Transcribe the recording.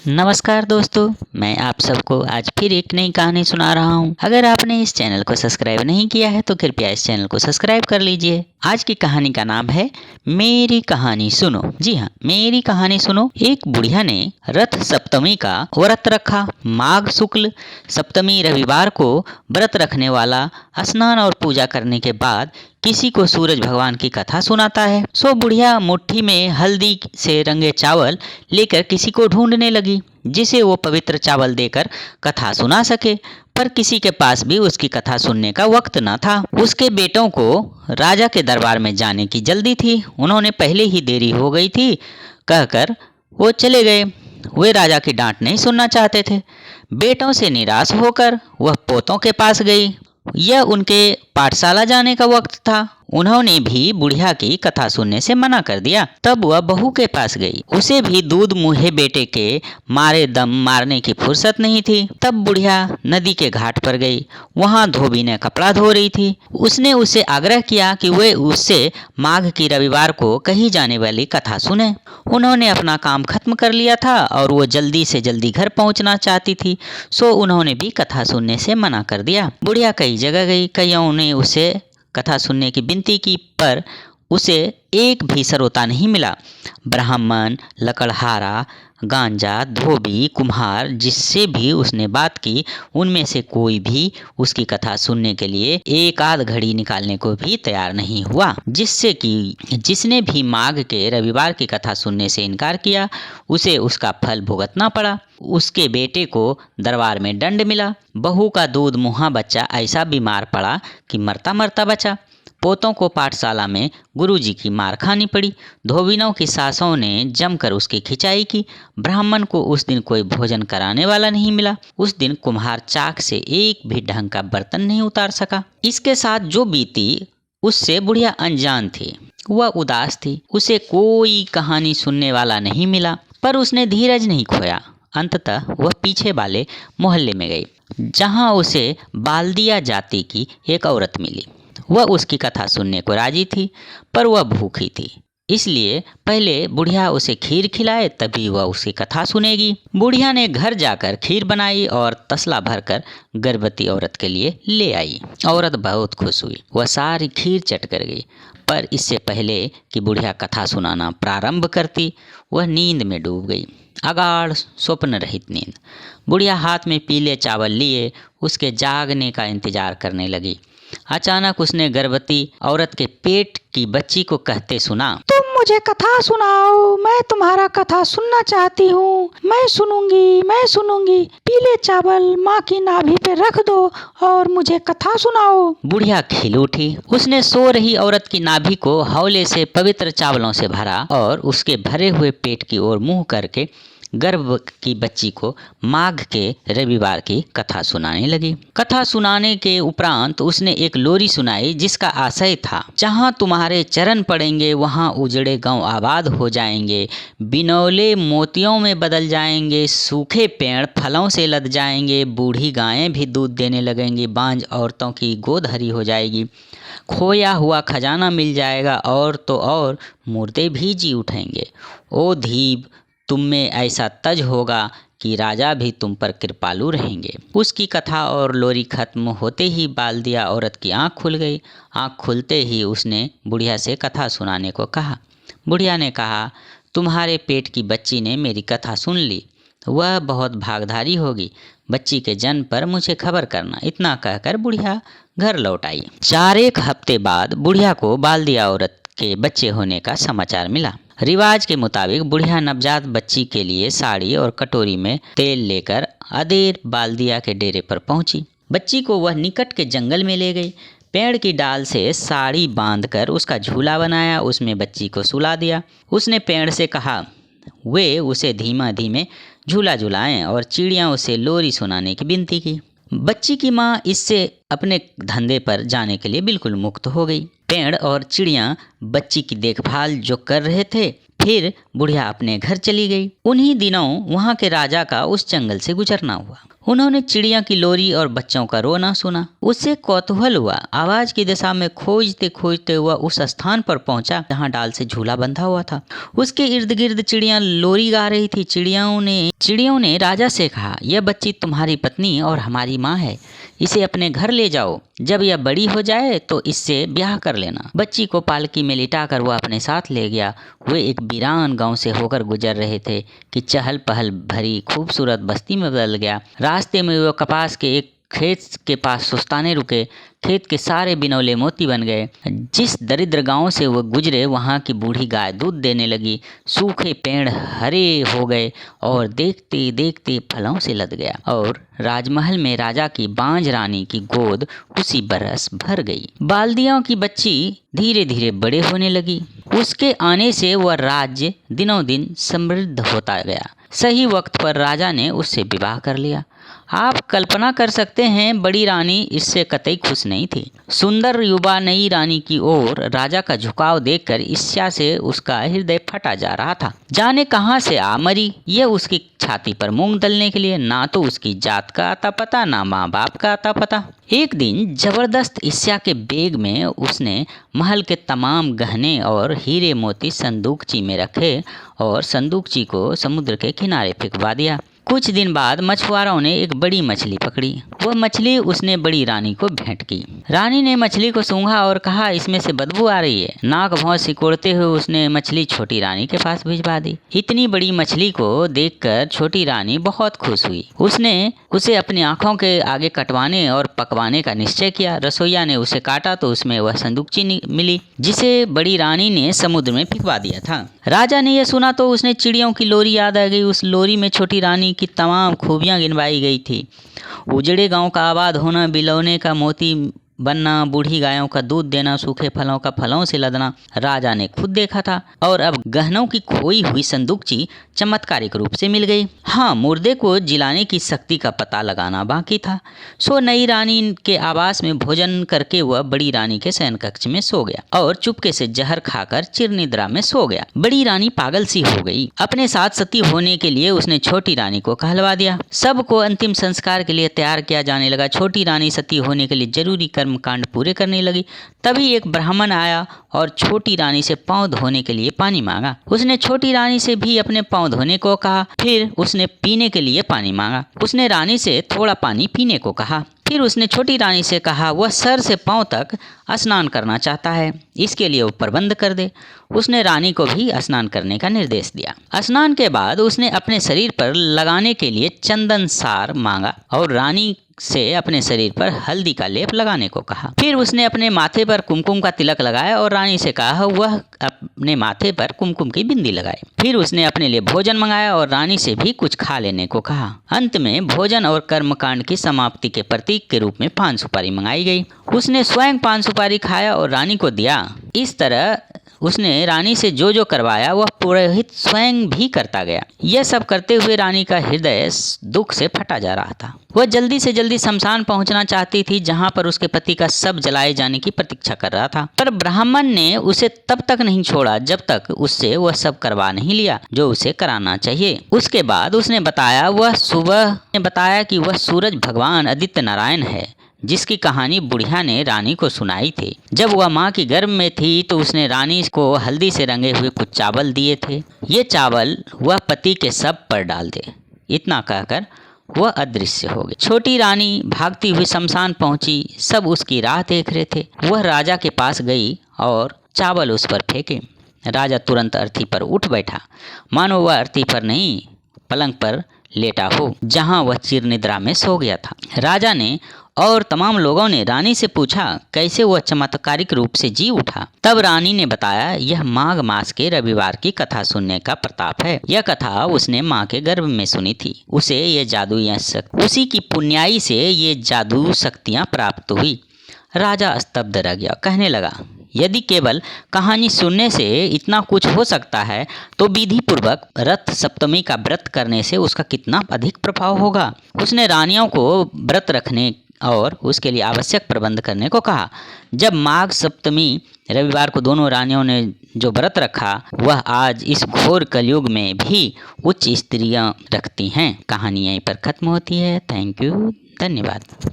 नमस्कार दोस्तों, मैं आप सबको आज फिर एक नई कहानी सुना रहा हूँ। अगर आपने इस चैनल को सब्सक्राइब नहीं किया है तो कृपया इस चैनल को सब्सक्राइब कर लीजिए। आज की कहानी का नाम है मेरी कहानी सुनो। जी हाँ, मेरी कहानी सुनो। एक बुढ़िया ने रथ सप्तमी का व्रत रखा। माघ शुक्ल सप्तमी रविवार को व्रत रखने वाला स्नान और पूजा करने के बाद किसी को सूरज भगवान की कथा सुनाता है। सो बुढ़िया मुट्ठी में हल्दी से रंगे चावल लेकर किसी को ढूंढने लगी जिसे वो पवित्र चावल देकर कथा सुना सके, पर किसी के पास भी उसकी कथा सुनने का वक्त न था। उसके बेटों को राजा के दरबार में जाने की जल्दी थी। उन्होंने पहले ही देरी हो गई थी कहकर वो चले गए। वे राजा की डांट नहीं सुनना चाहते थे। बेटों से निराश होकर वह पोतों के पास गई। यह उनके पाठशाला जाने का वक्त था। उन्होंने भी बुढ़िया की कथा सुनने से मना कर दिया। तब वह बहू के पास गई। उसे भी दूध मुहे बेटे के मारे दम मारने की फुर्सत नहीं थी। तब बुढ़िया नदी के घाट पर गई। वहां धोबी ने कपड़ा धो रही थी। उसने उससे आग्रह किया कि वे उससे माघ की रविवार को कही जाने वाली कथा सुने। उन्होंने अपना काम खत्म कर लिया था और वो जल्दी से जल्दी घर पहुंचना चाहती थी, सो उन्होंने भी कथा सुनने से मना कर दिया। बुढ़िया कई जगह गई। कईयों ने उसे कथा सुनने की विनती की, पर उसे एक भी श्रोता नहीं मिला। ब्राह्मण, लकड़हारा, गांजा, धोबी, कुम्हार, जिससे भी उसने बात की, उनमें से कोई भी उसकी कथा सुनने के लिए एक आध घड़ी निकालने को भी तैयार नहीं हुआ। जिससे कि जिसने भी माघ के रविवार की कथा सुनने से इनकार किया, उसे उसका फल भुगतना पड़ा। उसके बेटे को दरबार में दंड मिला। बहू का दूध मुहा बच्चा ऐसा बीमार पड़ा कि मरता मरता बचा। पोतों को पाठशाला में गुरुजी की मार खानी पड़ी। धोबिनों की सासों ने जमकर उसकी खिंचाई की। ब्राह्मण को उस दिन कोई भोजन कराने वाला नहीं मिला। उस दिन कुम्हार चाक से एक भी ढंग का बर्तन नहीं उतार सका। इसके साथ जो बीती उससे बुढ़िया अनजान थी। वह उदास थी। उसे कोई कहानी सुनने वाला नहीं मिला, पर उसने धीरज नहीं खोया। अंततः वह पीछे वाले मोहल्ले में गई, जहां उसे बाल्दिया जाति की एक औरत मिली। वह उसकी कथा सुनने को राजी थी, पर वह भूखी थी। इसलिए पहले बुढ़िया उसे खीर खिलाए, तभी वह उसकी कथा सुनेगी। बुढ़िया ने घर जाकर खीर बनाई और तसला भरकर गर्भवती औरत के लिए ले आई। औरत बहुत खुश हुई। वह सारी खीर चट कर गई, पर इससे पहले कि बुढ़िया कथा सुनाना प्रारंभ करती, वह नींद में डूब गई। अगाढ़ स्वप्न रहित नींद। बुढ़िया हाथ में पीले चावल लिए उसके जागने का इंतजार करने लगी। अचानक उसने गर्भवती औरत के पेट की बच्ची को कहते सुना, तुम मुझे कथा सुनाओ, मैं तुम्हारा कथा सुनना चाहती हूँ। मैं सुनूंगी। पीले चावल माँ की नाभि पे रख दो और मुझे कथा सुनाओ। बुढ़िया खिल उठी। उसने सो रही औरत की नाभि को हौले से पवित्र चावलों से भरा और उसके भरे हुए पेट की ओर मुंह करके गर्भ की बच्ची को माघ के रविवार की कथा सुनाने लगी। कथा सुनाने के उपरांत उसने एक लोरी सुनाई, जिसका आशय था, जहां तुम्हारे चरण पड़ेंगे वहां उजड़े गांव आबाद हो जाएंगे, बिनौले मोतियों में बदल जाएंगे, सूखे पेड़ फलों से लद जाएंगे, बूढ़ी गायें भी दूध देने लगेंगी, बांझ औरतों की गोद हरी हो जाएगी, खोया हुआ खजाना मिल जाएगा और तो और मुर्दे भी जी उठेंगे। ओ धीब, तुम में ऐसा तज होगा कि राजा भी तुम पर कृपालु रहेंगे। उसकी कथा और लोरी खत्म होते ही बाल्दिया औरत की आंख खुल गई। आंख खुलते ही उसने बुढ़िया से कथा सुनाने को कहा। बुढ़िया ने कहा, तुम्हारे पेट की बच्ची ने मेरी कथा सुन ली। वह बहुत भागधारी होगी। बच्ची के जन्म पर मुझे खबर करना। इतना कहकर बुढ़िया घर लौट आई। 4 हफ्ते बाद बुढ़िया को बाल्दिया औरत के बच्चे होने का समाचार मिला। रिवाज के मुताबिक बुढ़िया नवजात बच्ची के लिए साड़ी और कटोरी में तेल लेकर अदेर बाल्दिया के डेरे पर पहुंची। बच्ची को वह निकट के जंगल में ले गई। पेड़ की डाल से साड़ी बांधकर उसका झूला बनाया, उसमें बच्ची को सुला दिया। उसने पेड़ से कहा वे उसे धीमा धीमे झूला झुलाएं और चिड़िया उसे लोरी सुनाने की विनती की। बच्ची की माँ इससे अपने धंधे पर जाने के लिए बिल्कुल मुक्त हो गई। पेड़ और चिड़िया बच्ची की देखभाल जो कर रहे थे, फिर बुढ़िया अपने घर चली गई। उन्हीं दिनों वहाँ के राजा का उस जंगल से गुजरना हुआ। उन्होंने चिड़िया की लोरी और बच्चों का रोना सुना। उससे कौतूहल हुआ। आवाज की दिशा में खोजते खोजते वह उस स्थान पर पहुंचा जहां डाल से झूला बंधा हुआ था। उसके इर्द गिर्द चिड़िया लोरी गा रही थी। चिड़ियों ने राजा से कहा, यह बच्ची तुम्हारी पत्नी और हमारी माँ है, इसे अपने घर ले जाओ। जब यह बड़ी हो जाए तो इससे ब्याह कर लेना। बच्ची को पालकी में लिटाकर वह अपने साथ ले गया। वे एक वीरान गांव से होकर गुजर रहे थे कि चहल पहल भरी खूबसूरत बस्ती में बदल गया। रास्ते में वह कपास के एक खेत के पास सुस्ताने रुके। खेत के सारे बिनौले मोती बन गए। जिस दरिद्र गांव से वो गुजरे वहां की बूढ़ी गाय दूध देने लगी। सूखे पेड़ हरे हो गए और देखते देखते फलों से लद गया और राजमहल में राजा की बांझ रानी की गोद उसी बरस भर गई। बाल्दियों की बच्ची धीरे धीरे बड़े होने लगी। उसके आने से वह राज्य दिनों दिन समृद्ध होता गया। सही वक्त पर राजा ने उससे विवाह कर लिया। आप कल्पना कर सकते हैं बड़ी रानी इससे कतई खुश नहीं थी। सुंदर युवा नई रानी की ओर राजा का झुकाव देखकर ईर्ष्या से उसका हृदय फटा जा रहा था। जाने कहां से आ मरी यह उसकी छाती पर मूंग दलने के लिए। ना तो उसकी जात का आता पता, ना माँ बाप का आता पता। एक दिन जबरदस्त ईर्ष्या के बेग में उसने महल के तमाम गहने और हीरे मोती संदूकची में रखे और संदूकची को समुद्र के किनारे फेंकवा दिया। कुछ दिन बाद मछुआरों ने एक बड़ी मछली पकड़ी। वह मछली उसने बड़ी रानी को भेंट की। रानी ने मछली को सूंघा और कहा, इसमें से बदबू आ रही है। नाक भौं सिकोड़ते हुए उसने मछली छोटी रानी के पास भिजवा दी। इतनी बड़ी मछली को देखकर छोटी रानी बहुत खुश हुई। उसने उसे अपनी आंखों के आगे कटवाने और पकवाने का निश्चय किया। रसोइया ने उसे काटा तो उसमें वह संदूकची मिली जिसे बड़ी रानी ने समुद्र में फेंकवा दिया था। राजा ने यह सुना तो उसने चिड़ियों की लोरी याद आ गई। उस लोरी में छोटी रानी की तमाम खूबियां गिनवाई गई थी। उजड़े गांव का आबाद होना, बिलौने का मोती बनना, बूढ़ी गायों का दूध देना, सूखे फलों का फलों से लदना राजा ने खुद देखा था। और अब गहनों की खोई हुई संदूकची चमत्कारिक रूप से मिल गई। हाँ, मुर्दे को जिलाने की शक्ति का पता लगाना बाकी था। सो नई रानी के आवास में भोजन करके वह बड़ी रानी के शयन कक्ष में सो गया और चुपके से जहर खाकर चिरनिद्रा में सो गया। बड़ी रानी पागल सी हो गई। अपने साथ सती होने के लिए उसने छोटी रानी को कहलवा दिया। सबको अंतिम संस्कार के लिए तैयार किया जाने लगा। छोटी रानी सती होने के लिए जरूरी कर्मकांड पूरे करने लगी। तभी एक ब्राह्मण आया और छोटी रानी से पांव धोने के लिए पानी मांगा। उसने छोटी रानी से भी अपने पांव धोने को कहा। फिर उसने पीने के लिए पानी मांगा। उसने रानी से थोड़ा पानी पीने को कहा। फिर उसने छोटी रानी से कहा वह सर से पांव तक स्नान करना चाहता है, इसके लिए वो प्रबंध कर दे। उसने रानी को भी स्नान करने का निर्देश दिया। स्नान के बाद उसने अपने शरीर पर लगाने के लिए चंदन सार मांगा और रानी से अपने शरीर पर हल्दी का लेप लगाने को कहा। फिर उसने अपने माथे पर कुमकुम का तिलक लगाया और रानी से कहा वह अपने माथे पर कुमकुम की बिंदी लगाए। फिर उसने अपने लिए भोजन मंगाया और रानी से भी कुछ खा लेने को कहा। अंत में भोजन और कर्मकांड की समाप्ति के प्रतीक के रूप में पान सुपारी मंगाई गई। उसने स्वयं पान सुपारी खाया और रानी को दिया। इस तरह उसने रानी से जो जो करवाया वह पुरोहित स्वयं भी करता गया। यह सब करते हुए रानी का हृदय दुख से फटा जा रहा था। वह जल्दी से जल्दी शमशान पहुंचना चाहती थी जहां पर उसके पति का शव जलाए जाने की प्रतीक्षा कर रहा था। पर ब्राह्मण ने उसे तब तक नहीं छोड़ा जब तक उससे वह सब करवा नहीं लिया जो उसे कराना चाहिए। उसके बाद उसने बताया कि वह सूरज भगवान आदित्य नारायण है जिसकी कहानी बुढ़िया ने रानी को सुनाई थी। जब वह माँ की गर्भ में थी तो उसने रानी को हल्दी से रंगे हुए कुछ चावल दिए थे। ये चावल वह पति के शव पर डाल दे। इतना कहकर वह अदृश्य हो गई। छोटी रानी भागती हुई शमशान पहुंची। सब उसकी राह देख रहे थे। वह राजा के पास गई और चावल उस पर फेंके। राजा तुरंत अर्थी पर उठ बैठा, मानो वह अर्थी पर नहीं पलंग पर लेटा हो जहां वह चिरनिद्रा में सो गया था। राजा ने और तमाम लोगों ने रानी से पूछा कैसे वह चमत्कारिक रूप से जी उठा। तब रानी ने बताया यह माघ मास के रविवार की कथा सुनने का प्रताप है। यह कथा उसने माँ के गर्भ में सुनी थी। उसे ये जादू उसी की पुण्याई से ये जादू शक्तियाँ प्राप्त हुई। राजा स्तब्ध रह गया, कहने लगा यदि केवल कहानी सुनने से इतना कुछ हो सकता है तो विधि पूर्वक रथ सप्तमी का व्रत करने से उसका कितना अधिक प्रभाव होगा। उसने रानियों को व्रत रखने और उसके लिए आवश्यक प्रबंध करने को कहा। जब माघ सप्तमी रविवार को दोनों रानियों ने जो व्रत रखा वह आज इस घोर कलयुग में भी उच्च स्त्रियां रखती हैं। कहानी यहीं पर खत्म होती है। थैंक यू, धन्यवाद।